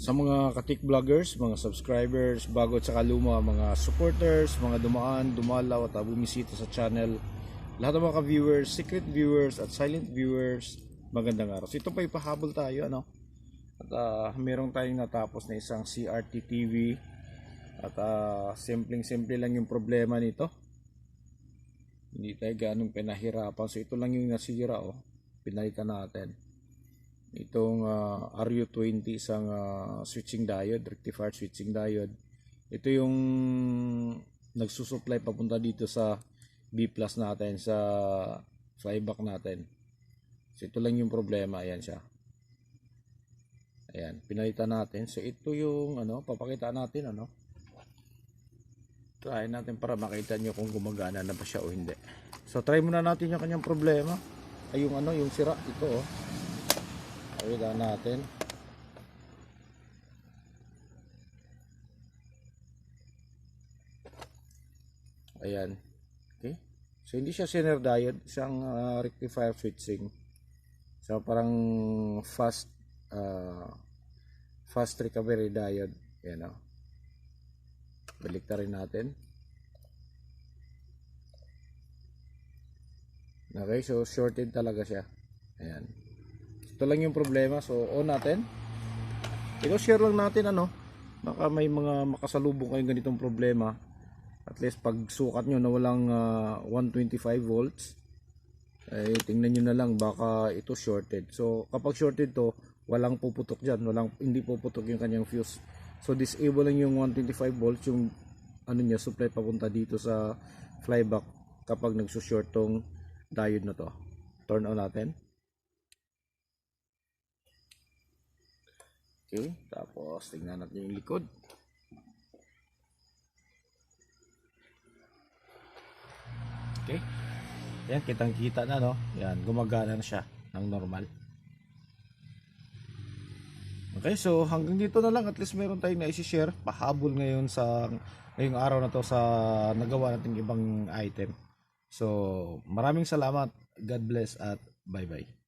Sa mga katik vloggers, mga subscribers, bago at saka luma, mga supporters, mga dumaan, dumalaw at bumisita sa channel, lahat ng mga viewers, secret viewers at silent viewers, magandang araw. So ito pa ipahabol tayo, ano? At meron tayong natapos na isang CRT TV at simpleng-simple lang yung problema nito. Hindi tayo ganong pinahirapan. So ito lang yung nasira, oh. Pinalitan natin. Itong RU20, isang switching diode, rectifier switching diode. Ito yung nagsusupply papunta dito sa B plus natin, sa flyback natin. So ito lang yung problema, ayan siya. Ayan, pinalitan natin. So ito yung papakita natin, try natin para makita nyo kung gumagana na ba siya o hindi. So try muna natin yung kanyang problema. Ay yung sira ito, oh. Pakita natin. Ayan. Okay. So hindi siya zener diode, isang rectifier switching. So parang fast recovery diode. Ayan, oh. Baliktarin natin. Okay, so shorted talaga siya. Ayan. Ito lang yung problema. So on natin. Ito share lang natin, baka may mga makasalubong kayong ganitong problema. At least pag sukat nyo na walang 125 volts, ay tingnan nyo na lang, baka ito shorted. So kapag shorted to, walang puputok dyan, hindi puputok yung kanyang fuse. So disable lang yung 125 volts, yung niya, supply papunta dito sa flyback kapag nagsushort tong diode na to. Turn on natin. Okay, tapos tingnan natin yung likod. Okay. Yan, kitang-kita na, Yan, gumagana na siya ng normal. Okay, so hanggang dito na lang. At least meron tayong na-share. Pahabol ngayon sa ngayong araw na to sa nagawa nating ibang item. So, maraming salamat. God bless at bye-bye.